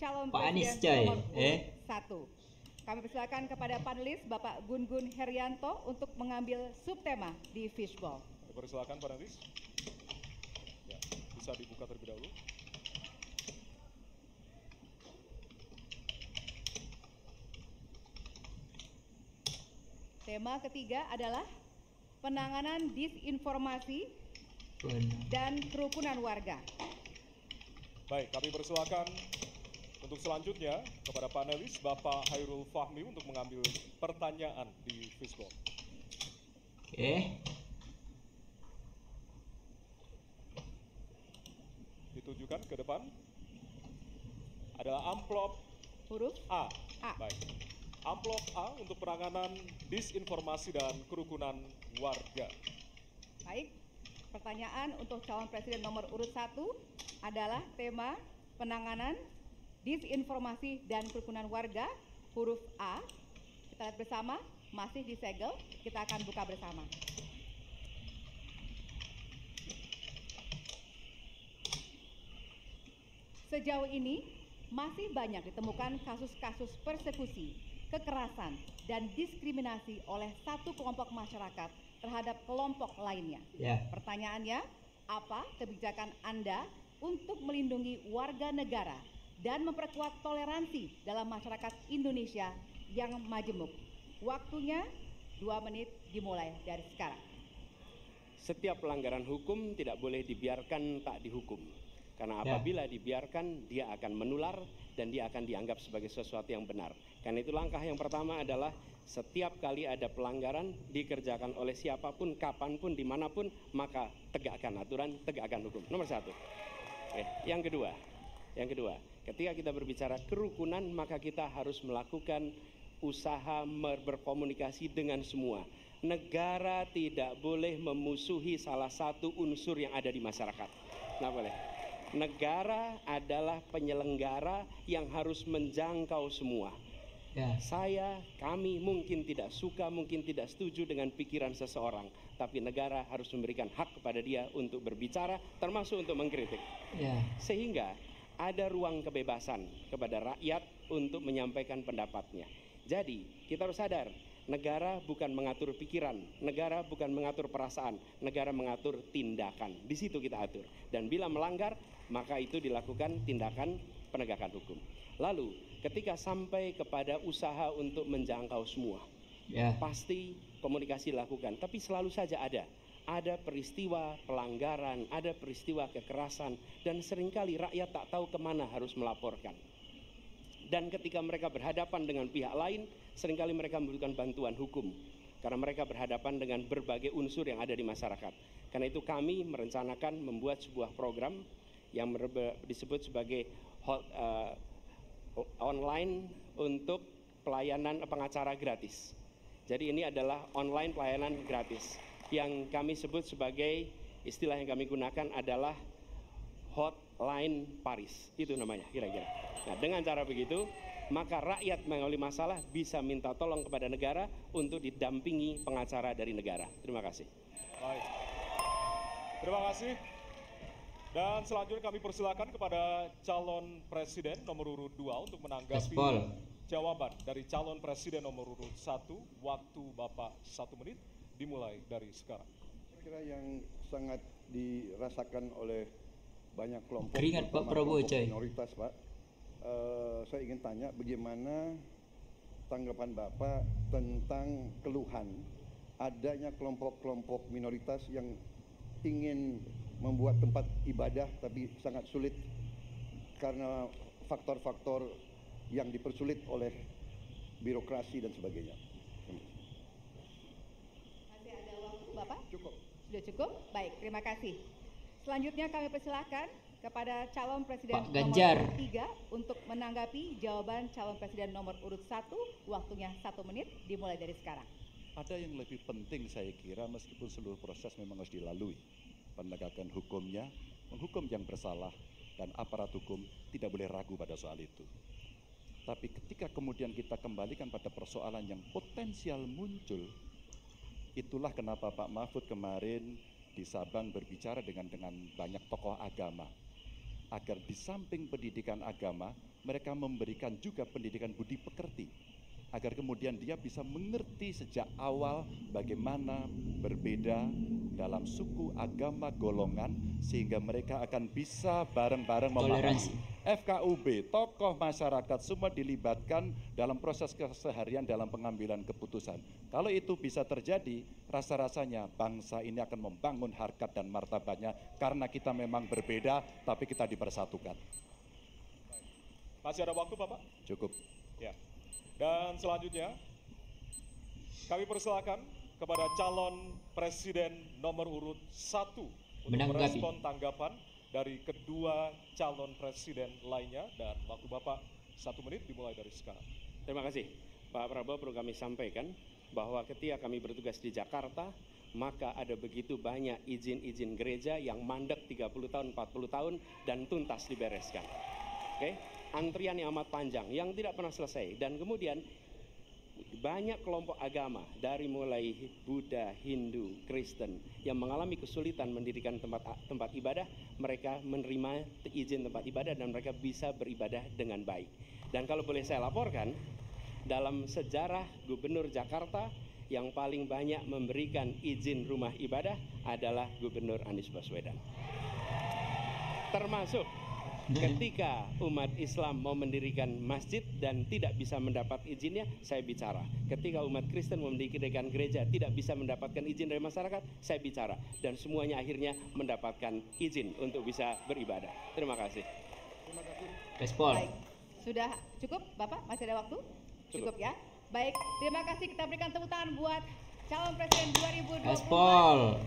calon Pak Anies, presiden nomor urut 1. Kami persilakan kepada panelis Bapak Gun-Gun Herianto untuk mengambil subtema di fishball. Persilakan panelis. Ya, bisa dibuka terlebih dahulu. Tema ketiga adalah penanganan disinformasi dan kerukunan warga. Baik, kami persilakan untuk selanjutnya kepada panelis Bapak Hairul Fahmi untuk mengambil pertanyaan di fishball. Ditujukan ke depan adalah amplop huruf A. Baik. Amplop A untuk penanganan disinformasi dan kerukunan warga. Baik, pertanyaan untuk calon presiden nomor urut 1 adalah tema penanganan disinformasi dan kerukunan warga, huruf A. Kita lihat bersama, masih disegel, kita akan buka bersama. Sejauh ini, masih banyak ditemukan kasus-kasus persekusi, kekerasan, dan diskriminasi oleh satu kelompok masyarakat terhadap kelompok lainnya. Pertanyaannya, apa kebijakan Anda untuk melindungi warga negara dan memperkuat toleransi dalam masyarakat Indonesia yang majemuk? Waktunya 2 menit dimulai dari sekarang. Setiap pelanggaran hukum tidak boleh dibiarkan tak dihukum. Karena apabila dibiarkan, dia akan menular dan dia akan dianggap sebagai sesuatu yang benar. Karena itu langkah yang pertama adalah setiap kali ada pelanggaran dikerjakan oleh siapapun, kapanpun, dimanapun, maka tegakkan aturan, tegakkan hukum. Nomor 1. Yang kedua, ketika kita berbicara kerukunan, maka kita harus melakukan usaha berkomunikasi dengan semua. Negara tidak boleh memusuhi salah satu unsur yang ada di masyarakat. Nggak boleh. Negara adalah penyelenggara yang harus menjangkau semua. Kami mungkin tidak suka, mungkin tidak setuju dengan pikiran seseorang, tapi negara harus memberikan hak kepada dia untuk berbicara, termasuk untuk mengkritik. Sehingga ada ruang kebebasan kepada rakyat untuk menyampaikan pendapatnya. Jadi kita harus sadar, negara bukan mengatur pikiran, negara bukan mengatur perasaan, negara mengatur tindakan. Di situ kita atur. Dan bila melanggar, maka itu dilakukan tindakan penegakan hukum. Lalu ketika sampai kepada usaha untuk menjangkau semua, pasti komunikasi dilakukan. Tapi selalu saja ada peristiwa pelanggaran, ada peristiwa kekerasan, dan seringkali rakyat tak tahu kemana harus melaporkan. Dan ketika mereka berhadapan dengan pihak lain, seringkali mereka membutuhkan bantuan hukum. Karena mereka berhadapan dengan berbagai unsur yang ada di masyarakat. Karena itu kami merencanakan membuat sebuah program yang disebut sebagai online untuk pelayanan pengacara gratis. Jadi ini adalah online pelayanan gratis. Yang kami sebut sebagai, istilah yang kami gunakan adalah hotline Paris. Itu namanya kira-kira. Nah, dengan cara begitu, maka rakyat mengalami masalah bisa minta tolong kepada negara untuk didampingi pengacara dari negara. Terima kasih. Baik. Terima kasih. Dan selanjutnya kami persilakan kepada calon presiden nomor urut 2 untuk menanggapi jawaban dari calon presiden nomor urut 1. Waktu Bapak 1 menit dimulai dari sekarang. Kira yang sangat dirasakan oleh banyak kelompok, Keringat Pak Prabowo, minoritas, Pak. Saya ingin tanya bagaimana tanggapan Bapak tentang keluhan adanya kelompok-kelompok minoritas yang ingin membuat tempat ibadah tapi sangat sulit karena faktor-faktor yang dipersulit oleh birokrasi dan sebagainya. Masih ada waktu, Bapak? Cukup. Sudah cukup? Baik, terima kasih. Selanjutnya kami persilahkan kepada calon presiden Pak Ganjar nomor urut 3 untuk menanggapi jawaban calon presiden nomor urut 1. Waktunya 1 menit dimulai dari sekarang. Ada yang lebih penting saya kira, meskipun seluruh proses memang harus dilalui. Penegakan hukumnya, menghukum yang bersalah, dan aparat hukum tidak boleh ragu pada soal itu. Tapi ketika kemudian kita kembalikan pada persoalan yang potensial muncul, itulah kenapa Pak Mahfud kemarin di Sabang berbicara dengan banyak tokoh agama. agar di samping pendidikan agama, mereka memberikan juga pendidikan budi pekerti, agar kemudian dia bisa mengerti sejak awal bagaimana berbeda dalam suku, agama, golongan, sehingga mereka akan bisa bareng-bareng memahami. FKUB, tokoh masyarakat semua dilibatkan dalam proses keseharian dalam pengambilan keputusan. Kalau itu bisa terjadi, rasa-rasanya bangsa ini akan membangun harkat dan martabatnya karena kita memang berbeda, tapi kita dipersatukan. Masih ada waktu, Bapak? Cukup. Ya. Dan selanjutnya, kami persilakan kepada calon presiden nomor urut 1 untuk merespon tanggapan dari kedua calon presiden lainnya, dan waktu Bapak 1 menit dimulai dari sekarang. Terima kasih. Pak Prabowo, perlu kami sampaikan bahwa ketika kami bertugas di Jakarta, maka ada begitu banyak izin-izin gereja yang mandek 30 tahun, 40 tahun, dan tuntas dibereskan. Oke? Antrian yang amat panjang, yang tidak pernah selesai. Dan kemudian banyak kelompok agama dari mulai Buddha, Hindu, Kristen yang mengalami kesulitan mendirikan tempat ibadah, mereka menerima izin tempat ibadah dan mereka bisa beribadah dengan baik. Dan kalau boleh saya laporkan, dalam sejarah Gubernur Jakarta yang paling banyak memberikan izin rumah ibadah adalah Gubernur Anies Baswedan. Termasuk ketika umat Islam mau mendirikan masjid dan tidak bisa mendapat izinnya, saya bicara. Ketika umat Kristen mau mendirikan gereja tidak bisa mendapatkan izin dari masyarakat, saya bicara. Dan semuanya akhirnya mendapatkan izin untuk bisa beribadah. Terima kasih. Terima kasih. Baik, sudah cukup Bapak? Masih ada waktu? Cukup ya? Baik, terima kasih. Kita berikan tepuk tangan buat calon presiden 2024.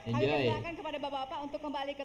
Kami persilakan kepada Bapak-Bapak untuk kembali ke